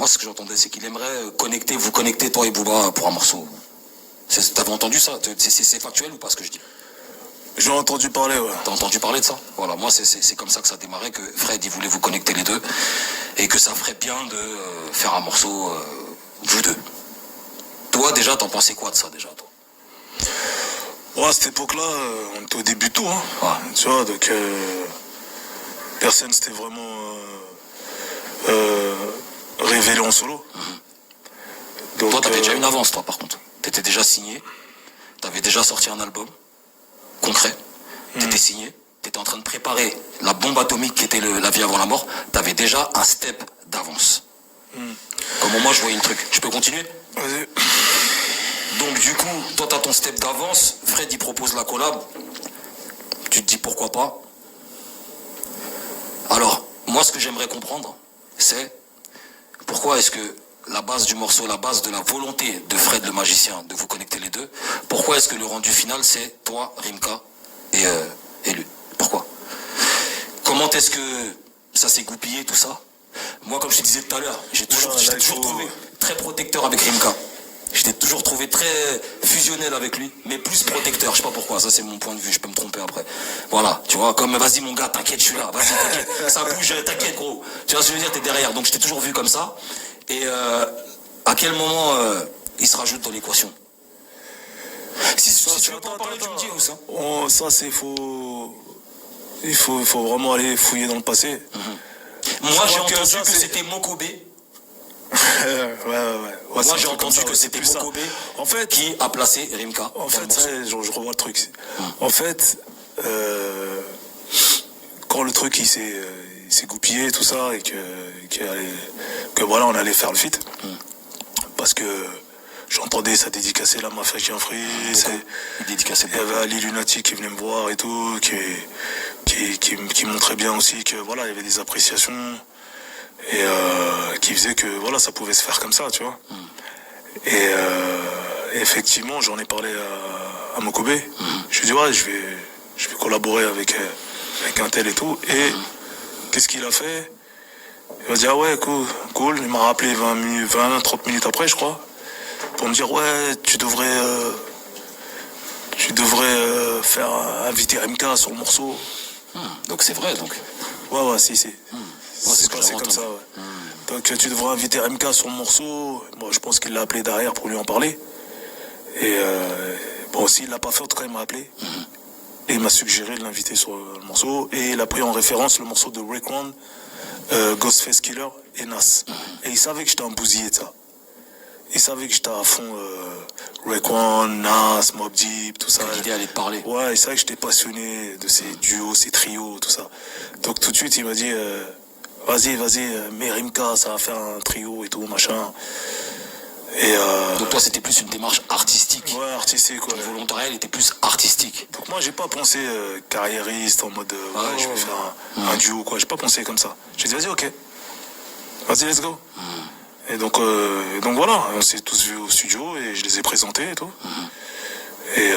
moi, ce que j'entendais, c'est qu'il aimerait vous connecter, toi et Booba, pour un morceau. T'avais entendu ça? C'est factuel ou pas ce que je dis? J'ai entendu parler, ouais. T'as entendu parler de ça? Voilà, moi, c'est comme ça que ça démarrait, que Fred, il voulait vous connecter les deux, et que ça ferait bien de faire un morceau, vous deux. Toi, déjà, t'en pensais quoi de ça, déjà, toi? Ouais, à cette époque-là, on était au début de tout, hein. Ouais. Tu vois, donc, personne s'était vraiment révélé en solo. Donc, toi, t'avais déjà une avance, toi, par contre. T'étais déjà signé, t'avais déjà sorti un album concret, t'étais signé, t'étais en train de préparer la bombe atomique qui était la vie avant la mort, t'avais déjà un step d'avance. Comment moi je voyais une truc. Je peux continuer? Vas-y. Donc du coup, toi t'as ton step d'avance, Fred il propose la collab, tu te dis pourquoi pas. Alors, moi ce que j'aimerais comprendre, c'est pourquoi est-ce que la base du morceau, la base de la volonté de Fred le magicien de vous connecter les deux, pourquoi est-ce que le rendu final c'est toi, Rimka et lui? Pourquoi? Comment est-ce que ça s'est goupillé tout ça? Moi comme je te disais tout à l'heure, j'étais toujours trouvé très protecteur avec Rimka. J'étais toujours trouvé très fusionnel avec lui, mais plus protecteur, je sais pas pourquoi, ça c'est mon point de vue, je peux me tromper après. Voilà, tu vois, comme vas-y mon gars, t'inquiète, je suis là, vas-y, t'inquiète, ça bouge, t'inquiète gros. Tu vois ce que je veux dire, t'es derrière, donc je t'ai toujours vu comme ça. Et à quel moment il se rajoute dans l'équation? Si tu veux pas en parler, tu me dis où ça? Ça c'est il faut vraiment aller fouiller dans le passé. Moi j'ai entendu que c'était Mokobe. ouais. Moi j'ai entendu que c'était Mokobe en fait, qui a placé Rimka. En fait, je revois le truc. En fait, quand le truc il s'est goupillé tout ça et que voilà on allait faire le feat, parce que j'entendais ça dédicacer la Mafia qui en free, il y avait Ali Lunatic qui venait me voir et tout, qui montrait bien aussi que voilà il y avait des appréciations et qui faisait que voilà ça pouvait se faire comme ça, tu vois. Et effectivement j'en ai parlé à Mokobe. Je lui ai dit ouais je vais collaborer avec un tel et tout, et qu'est-ce qu'il a fait? Il m'a dit ah ouais cool. Il m'a rappelé 20-30 minutes après je crois, pour me dire ouais tu devrais faire inviter MK sur le morceau. Donc c'est vrai donc. Ouais si. C'est passé comme ça, ouais. Donc tu devrais inviter MK sur le morceau. Bon, je pense qu'il l'a appelé derrière pour lui en parler. Et bon, s'il l'a pas fait, en tout cas, il m'a appelé. Et il m'a suggéré de l'inviter sur le morceau. Et il a pris en référence le morceau de Raekwon, Ghostface Killer et Nas. Et il savait que j'étais un bousillé de ça. Il savait que j'étais à fond Raekwon, Nas, Mobb Deep, tout ça. L'idée allait te parler. Ouais, il savait que j'étais passionné de ces duos, ces trios, tout ça. Donc tout de suite, il m'a dit... Vas-y, mais Rimka, ça va faire un trio et tout, machin. Et donc toi, c'était plus une démarche artistique. Ouais, artistique, quoi. Le volontariat, était plus artistique. Donc moi, j'ai pas pensé carriériste, en mode, je vais faire un duo, quoi. J'ai pas pensé comme ça. J'ai dit, vas-y, ok. Vas-y, let's go. Et donc voilà, on s'est tous vus au studio et je les ai présentés et tout. Et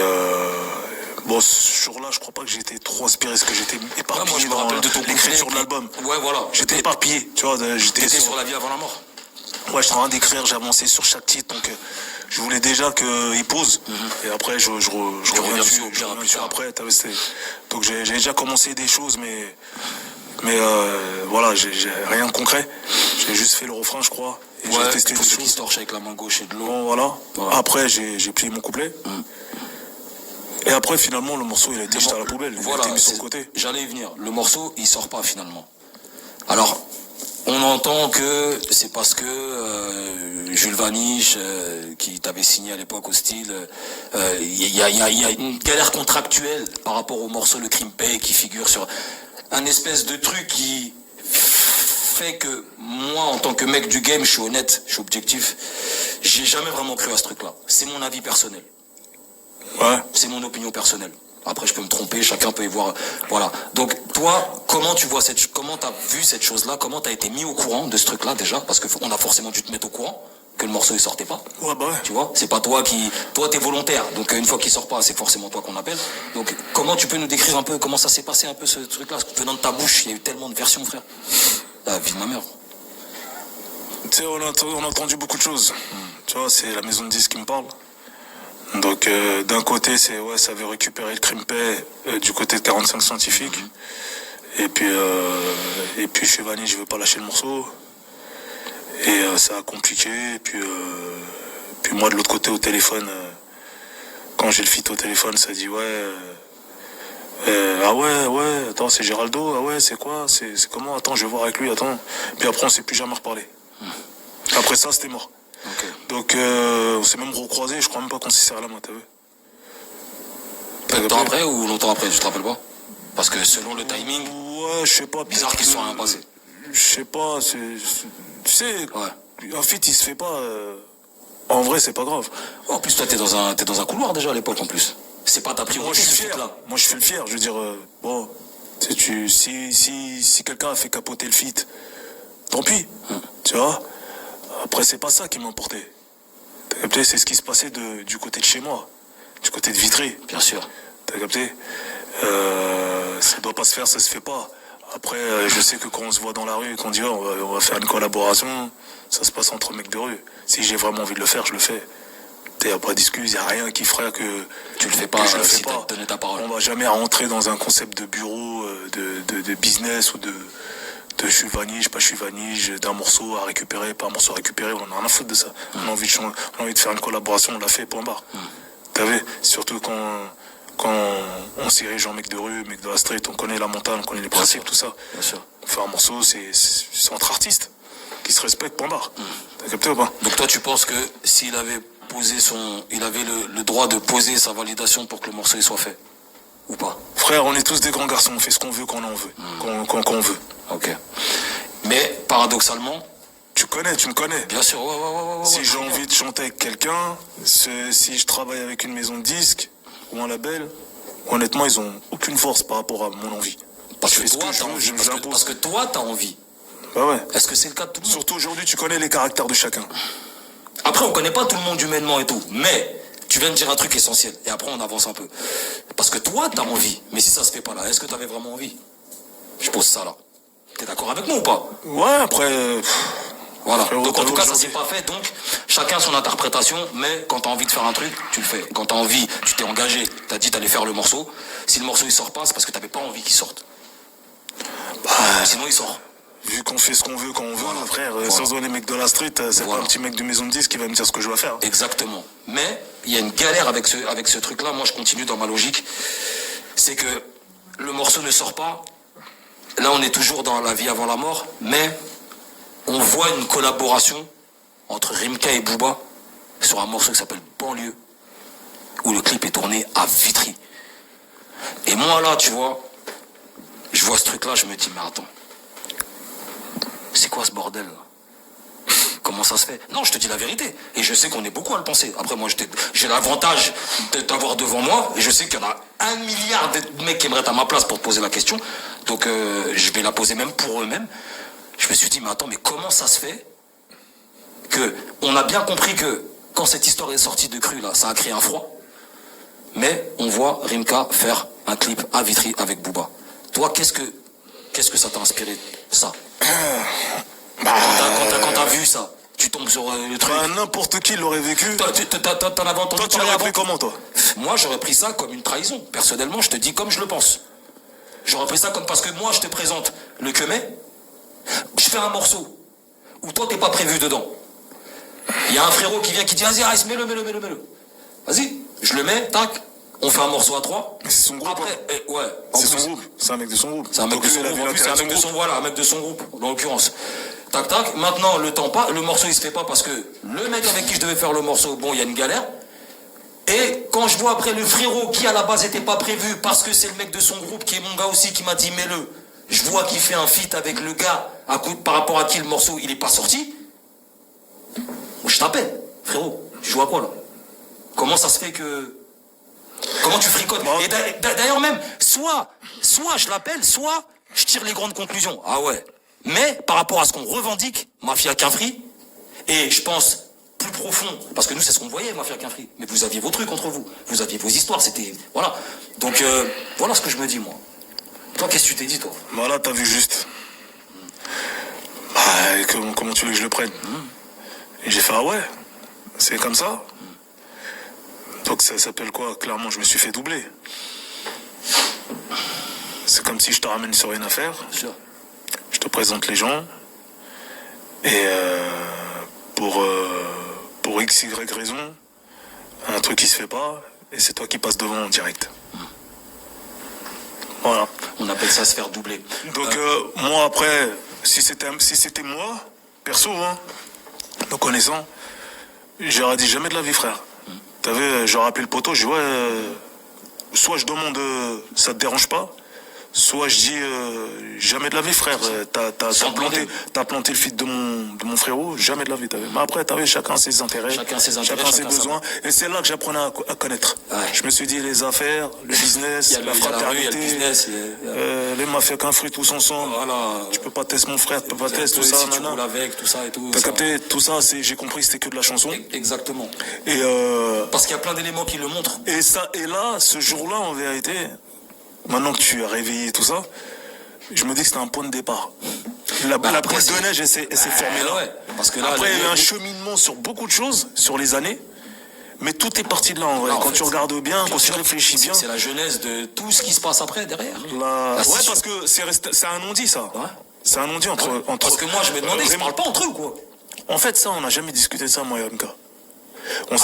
bon, ce jour-là, je crois pas que j'étais trop inspiré, parce que j'étais éparpillé moi, je me rappelle de ton l'écriture de l'album. Ouais, voilà. J'étais éparpillé, tu vois. J'étais sur la vie avant la mort. Ouais, j'étais en train d'écrire, j'ai avancé sur chaque titre, donc je voulais déjà qu'il pose. Et après, je reviens dessus après. Donc j'ai déjà commencé des choses, mais voilà, j'ai rien de concret. J'ai juste fait le refrain, je crois. Et j'ai testé des choses. Qui se torche avec la main gauche et de l'eau. Bon, voilà. Après, j'ai plié mon couplet. Et après, finalement, le morceau, il a été jeté à la poubelle. Il a été mis sur le côté. J'allais y venir. Le morceau, il sort pas, finalement. Alors, on entend que c'est parce que Jules Vaniche, qui t'avait signé à l'époque au style, il y a une galère contractuelle par rapport au morceau Le Crime Paye qui figure sur un espèce de truc qui fait que moi, en tant que mec du game, je suis honnête, je suis objectif, j'ai jamais vraiment cru à ce truc-là. C'est mon avis personnel. Ouais. C'est mon opinion personnelle. Après, je peux me tromper, chacun peut y voir. Voilà. Donc, toi, comment tu vois comment t'as vu cette chose-là? Comment t'as été mis au courant de ce truc-là, déjà? Parce qu'on a forcément dû te mettre au courant que le morceau, il sortait pas. Ouais, bah ouais. Tu vois? C'est pas toi toi, t'es volontaire. Donc, une fois qu'il sort pas, c'est forcément toi qu'on appelle. Donc, comment tu peux nous décrire un peu comment ça s'est passé un peu ce truc-là? Venant de ta bouche, il y a eu tellement de versions, frère. La vie de ma mère. Tu sais, on a entendu beaucoup de choses. Tu vois, c'est la maison de disques qui me parle. Donc, d'un côté, ça veut récupérer le Crimpay du côté de 45 scientifiques. Et puis chez Vanille, je veux pas lâcher le morceau. Et ça a compliqué. Et puis moi, de l'autre côté, au téléphone, quand j'ai le feat au téléphone, ça dit ah ouais, attends, c'est Géraldo, ah ouais, c'est quoi, c'est comment, attends, je vais voir avec lui, attends. Puis après, on s'est plus jamais reparlé. Après ça, c'était mort. Okay. Donc, on s'est même recroisé, je crois même pas qu'on s'est serré la main, t'as vu. Peu de temps après ou longtemps après, tu te rappelles pas? Parce que selon le timing, ouais, je sais pas. Bizarre qu'il soit rien passé. Je sais pas, tu sais, ouais. Un feat, il se fait pas. En vrai, c'est pas grave. En plus, toi, t'es dans un couloir déjà à l'époque en plus. C'est pas ta priorité. Moi, je suis fier. Là. Moi, je fais le fier. Je veux dire, bon, si quelqu'un a fait capoter le feat, tant pis. Tu vois. Après, c'est pas ça qui m'a emporté. T'as capté? C'est ce qui se passait du côté de chez moi, du côté de Vitry. Bien sûr. T'as capté? Ça doit pas se faire, ça se fait pas. Après, je sais que quand on se voit dans la rue, qu'on dit on va faire une collaboration, ça se passe entre mecs de rue. Si j'ai vraiment envie de le faire, je le fais. T'es pas d'excuses, y a rien qui ferait que tu le fais pas. Je le fais si pas. Donné ta parole. On va jamais rentrer dans un concept de bureau, de business ou de je suis vanille, je suis vanille, d'un morceau à récupérer, pas un morceau à récupérer, on a rien à foutre de ça. On a envie de faire une collaboration, on l'a fait, point barre. T'as vu? Surtout quand on s'y dirige en mec de rue, mec de la street, on connaît la montagne, on connaît les principes, tout ça. Bien sûr. Faire un morceau, c'est entre artistes qui se respectent, point barre. T'as capté ou pas? Donc toi, tu penses que s'il avait il avait le droit de poser sa validation pour que le morceau il soit fait, ou pas? Frère, on est tous des grands garçons, on fait ce qu'on veut quand on veut, quand on veut. Ok. Mais paradoxalement, tu me connais. Bien sûr, ouais. Si j'ai envie de chanter avec quelqu'un, si je travaille avec une maison de disques ou un label, honnêtement, ils ont aucune force par rapport à mon envie. Parce que toi, t'as envie. Bah ouais. Est-ce que c'est le cas de tout le monde? Surtout aujourd'hui, tu connais les caractères de chacun. Après, on connaît pas tout le monde humainement et tout, mais tu viens de dire un truc essentiel, et après on avance un peu. Parce que toi, t'as envie, mais si ça se fait pas là, est-ce que t'avais vraiment envie? Je pose ça là. T'es d'accord avec moi ou pas? Ouais, après... Voilà, donc en tout cas ça s'est pas fait, donc chacun son interprétation, mais quand t'as envie de faire un truc, tu le fais. Quand t'as envie, tu t'es engagé, t'as dit t'allais faire le morceau, si le morceau il sort pas, c'est parce que t'avais pas envie qu'il sorte. Sinon il sort. Vu qu'on fait ce qu'on veut quand on veut, frère, sans donner mec de la street, c'est pas un petit mec de maison de disques qui va me dire ce que je dois faire. Exactement. Mais il y a une galère avec ce truc-là, moi je continue dans ma logique, c'est que le morceau ne sort pas, là on est toujours dans la vie avant la mort, mais on voit une collaboration entre Rimka et Booba sur un morceau qui s'appelle Banlieue, où le clip est tourné à Vitry. Et moi là, tu vois, je vois ce truc-là, je me dis, mais attends, c'est quoi ce bordel là? Comment ça se fait? Non, je te dis la vérité. Et je sais qu'on est beaucoup à le penser. Après, moi, j'ai l'avantage de t'avoir devant moi. Et je sais qu'il y en a 1 milliard de mecs qui aimeraient être à ma place pour te poser la question. Donc, je vais la poser même pour eux-mêmes. Je me suis dit, mais attends, mais comment ça se fait que on a bien compris que quand cette histoire est sortie de Cru, là, ça a créé un froid. Mais on voit Rimka faire un clip à Vitry avec Booba. Toi, qu'est-ce que ça t'a inspiré, ça? Quand t'as vu ça, tu tombes sur le truc. N'importe qui l'aurait vécu. T'en avais entendu. Toi, tu l'aurais pris comment, toi? Moi, j'aurais pris ça comme une trahison. Personnellement, je te dis comme je le pense. J'aurais pris ça comme parce que moi, je te présente le Kemet. Je fais un morceau où toi, t'es pas prévu dedans. Il y a un frérot qui vient qui dit, vas-y, Ice, mets-le. Vas-y, je le mets, tac. On fait un morceau à 3. Mais c'est son groupe. Après, ouais. C'est son groupe. C'est un mec de son groupe. C'est un mec de son groupe. En plus, c'est un mec de son, voilà, un mec de son groupe, dans l'occurrence. Tac, tac. Maintenant, le temps pas. Le morceau, il se fait pas parce que le mec avec qui je devais faire le morceau, bon, il y a une galère. Et quand je vois après le frérot qui, à la base, était pas prévu parce que c'est le mec de son groupe qui est mon gars aussi qui m'a dit, mets-le. Je vois qu'il fait un feat avec le gars par rapport à qui le morceau, il est pas sorti. Je t'appelle. Frérot, tu joues à quoi, là? Comment ça se fait que... Comment tu fricotes? Et d'ailleurs même, soit je l'appelle, soit je tire les grandes conclusions. Ah ouais. Mais par rapport à ce qu'on revendique, Mafia Quinfri, et je pense plus profond, parce que nous c'est ce qu'on voyait, Mafia Quinfri, mais vous aviez vos trucs entre vous, vous aviez vos histoires, c'était... Voilà. Donc voilà ce que je me dis, moi. Toi, qu'est-ce que tu t'es dit, toi? Voilà, t'as vu juste. comment tu veux que je le prenne? Et j'ai fait, ah ouais, c'est comme ça? Donc ça s'appelle quoi? Clairement, je me suis fait doubler. C'est comme si je te ramène sur une affaire, je te présente les gens, et pour X, Y raison, un truc qui se fait pas, et c'est toi qui passes devant en direct. Voilà. On appelle ça se faire doubler. Donc moi après, si c'était moi, perso, hein, me connaissant, j'aurais dit jamais de la vie, frère. T'avais, j'aurais appelé le poteau, je dis ouais, soit je demande ça te dérange pas, soit je dis jamais de la vie, frère. T'as planté le feed de mon frérot, jamais de la vie. Mais après, t'avais chacun ses intérêts, chacun ses besoins. Et c'est là que j'apprenais à connaître. Ouais. Je me suis dit les affaires, le business, la fraternité, les mafias qu'un fruit tous ensemble. Voilà. Tu peux pas tester mon frère, tu peux pas tester tout ça. Si tu roules avec, tout ça et tout. T'as capté tout ça, j'ai compris que c'était que de la chanson. Exactement. Et parce qu'il y a plein d'éléments qui le montrent. Et là, ce jour-là, en vérité, maintenant que tu as réveillé tout ça, je me dis que c'était un point de départ. La boule de neige, elle s'est formée là. Ouais, parce que là. Après, il y a eu un cheminement sur beaucoup de choses, sur les années. Mais tout est parti de là, en vrai. Quand tu regardes bien, quand tu réfléchis bien. C'est la genèse de tout ce qui se passe après, derrière. Ouais, parce que c'est un non-dit, ça. Ouais. C'est un non-dit entre. Parce que moi, je me demandais, ils se parlent pas entre eux ou quoi? En fait, ça, on n'a jamais discuté de ça, moi et MK. On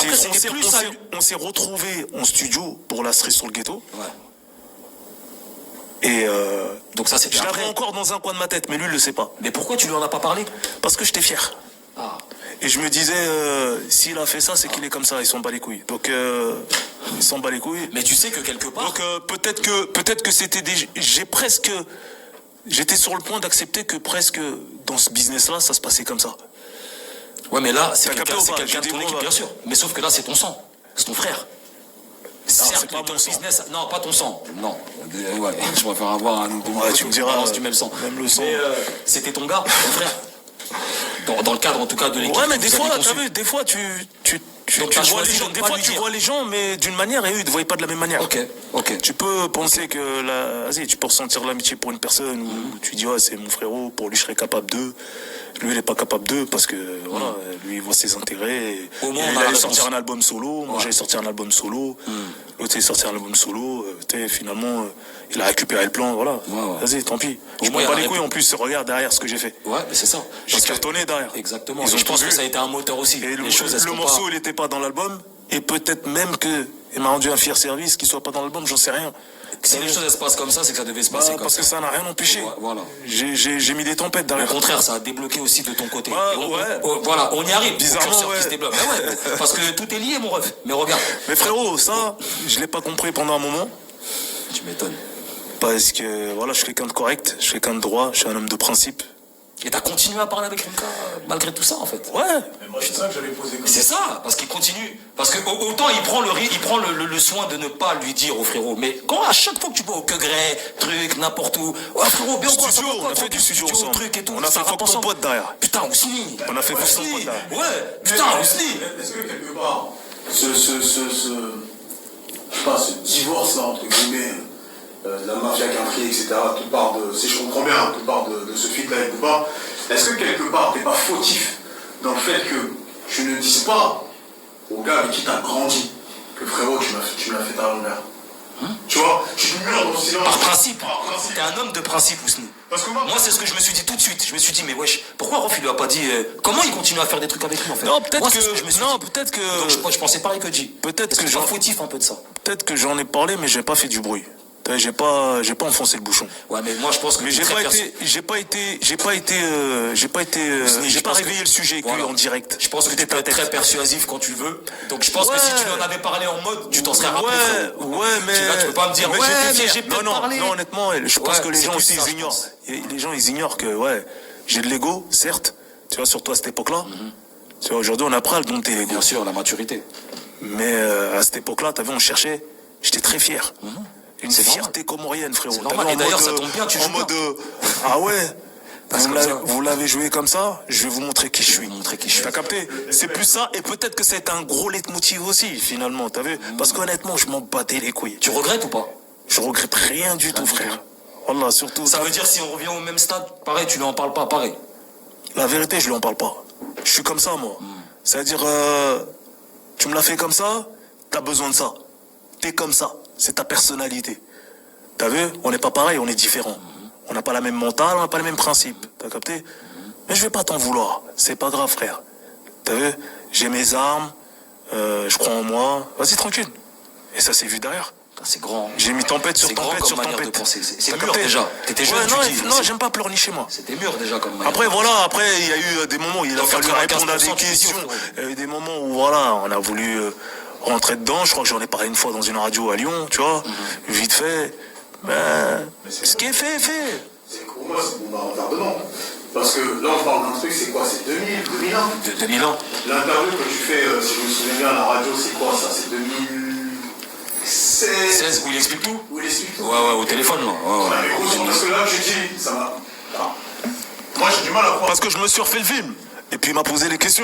s'est retrouvés en studio pour la cerise sur le ghetto. Ouais. Et donc ça, c'était je l'avais encore dans un coin de ma tête, mais lui, il le sait pas. Mais pourquoi tu lui en as pas parlé? Parce que j'étais fier. Ah. Et je me disais, s'il a fait ça, c'est qu'il est comme ça, il s'en bat les couilles. Donc, il s'en bat les couilles. Mais tu sais que quelque part... Donc, peut-être que c'était j'étais sur le point d'accepter que presque dans ce business-là, ça se passait comme ça. Ouais, mais là, c'est quelqu'un de ton équipe, bien sûr. Mais sauf que là, c'est ton sang. C'est ton frère. Certes, pas ton business, non, pas ton sang, non. Ouais, je préfère avoir un. Ouais, tu me diras. Du même sang. Même le sang. Mais c'était ton gars, ton frère. Dans le cadre, en tout cas, de l'équipe. Ouais, mais des fois, t'as vu, des fois, tu vois les gens, mais d'une manière, et eux, ils ne te voient pas de la même manière. Ok. Tu peux penser que vas-y, tu peux ressentir l'amitié pour une personne, ou tu dis, ouais, c'est mon frérot, pour lui, je serais capable d'eux. Lui, il n'est pas capable d'eux parce que, voilà, lui, il voit ses intérêts. Il allait sortir un album solo, moi, j'allais sortir un album solo. L'autre, il sortir un album solo. Finalement, il a récupéré le plan, voilà. Vas-y, tant pis. Je m'en bats les couilles, en plus, regarde derrière ce que j'ai fait. Ouais, mais c'est ça. J'ai cartonné derrière. Exactement. Je pense que ça a été un moteur aussi. Et le morceau, il n'était pas dans l'album. Et peut-être même il m'a rendu un fier service qu'il soit pas dans l'album, j'en sais rien. Si les choses se passent comme ça, c'est que ça devait se passer comme ça. Parce que ça n'a rien empêché. Voilà. J'ai mis des tempêtes derrière. Au contraire, ça a débloqué aussi de ton côté. Voilà, on y arrive. Bizarrement, ouais. Qui se débloque. Ouais, parce que tout est lié, mon ref. Mais regarde. Mais frérot, ça, je l'ai pas compris pendant un moment. Tu m'étonnes. Parce que, voilà, je suis quelqu'un de correct, je suis quelqu'un de droit, je suis un homme de principe. Et t'as continué à parler avec Rimka malgré tout ça, en fait. Ouais. Mais moi, c'est ça que j'avais posé comme ça. C'est ça, parce qu'il continue. Parce que autant il prend le soin de ne pas lui dire au frérot. Mais quand à chaque fois que tu vas au Quegré, truc, n'importe où, ouais, frérot, bien on a fait du studio ensemble. Truc et tout, on a fait fuck ton pote derrière. Putain, Ousni. On a fait fuck ton pote derrière. Ouais, putain, Ousni. Est-ce que quelque part, je sais pas, ce divorce-là, entre guillemets, la mafia qui a pris, etc., tout part de, si je comprends bien, tout part de ce feat-là et tout part, est-ce que quelque part, t'es pas fautif dans le fait que tu ne dises pas au gars avec qui t'as grandi que frérot, tu m'as fait à l'envers? Tu vois, tu te meurs dans le silence. Par principe. T'es un homme de principe, Ousni. Moi, c'est ce que je me suis dit tout de suite. Je me suis dit, mais wesh, pourquoi Rof, il lui a pas dit comment il continue à faire des trucs avec lui, en fait? Non, peut-être que. Donc, je pensais pareil que J. Peut-être que j'en fautif un peu de ça. Peut-être que j'en ai parlé, mais j'ai pas fait du bruit. J'ai pas enfoncé le bouchon. Ouais, mais moi je pense que mais j'ai pas réveillé le sujet avec lui en direct. Je pense que tu peux être très persuasif quand tu veux. Donc je pense que si tu lui en avais parlé en mode, tu t'en serais rappelé. Mais tu peux pas me dire j'ai peut-être parlé. Non, honnêtement, je pense que les gens aussi ils ignorent. Les gens ils ignorent que j'ai de l'ego, certes. Tu vois, surtout à cette époque-là. Tu vois, aujourd'hui on apprend à le dompter l'ego. Bien sûr, la maturité. Mais à cette époque-là, t'as vu, on cherchait. J'étais très fier. Une fierté comorienne, frérot. Et d'ailleurs, ça tombe bien, tu joues en mode ah ouais, vous l'avez joué comme ça, je vais vous montrer qui je suis. T'as capté? C'est plus ça, et peut-être que c'est un gros leitmotiv aussi, finalement, t'as vu? Parce qu'honnêtement, je m'en battais les couilles. Tu regrettes ou pas? Je regrette rien du tout, frère. Wallah, surtout. Ça veut dire si on revient au même stade, pareil, tu n'en parles pas, pareil. La vérité, je lui en parle pas. Je suis comme ça, moi. C'est-à-dire, tu me l'as fait comme ça, t'as besoin de ça. T'es comme ça. C'est ta personnalité. T'as vu? On n'est pas pareil, on est différents. On n'a pas la même mentale, on n'a pas les mêmes principes. T'as capté? Mais je vais pas t'en vouloir. C'est pas grave, frère. T'as vu? J'ai mes armes, je crois en moi. Vas-y, tranquille. Et ça s'est vu derrière. C'est grand. J'ai mis tempête sur C'est grand tempête comme sur manière de tempête. penser. C'est T'as mûr capté? déjà. T'étais jeune, Ouais, tu non, dis. non, j'aime pas pleurnicher, moi. C'était mûr déjà comme manière. Après, voilà, après, il y a eu des moments où il a Donc, fallu 95% répondre à des tu dis, questions. frérot. Il y a eu des moments où, voilà, on a voulu rentrer dedans. Je crois que j'en ai parlé une fois dans une radio à Lyon, tu vois. Vite fait. Ben, ce qui est fait est fait. C'est pour moi, c'est bombardement. Parce que là, on parle d'un truc, c'est quoi? C'est 2000, 2001. De 2000 ans. L'interview que tu fais, si je me souviens bien, à la radio, c'est quoi ça? C'est 2016. 16, où il explique tout? Où il explique tout. Ouais, au téléphone, là. Ouais. Ouais, mais gros, parce que là, j'ai dit, ça va. Moi, j'ai du mal à croire. Parce que je me suis refait le film. Et puis il m'a posé les questions.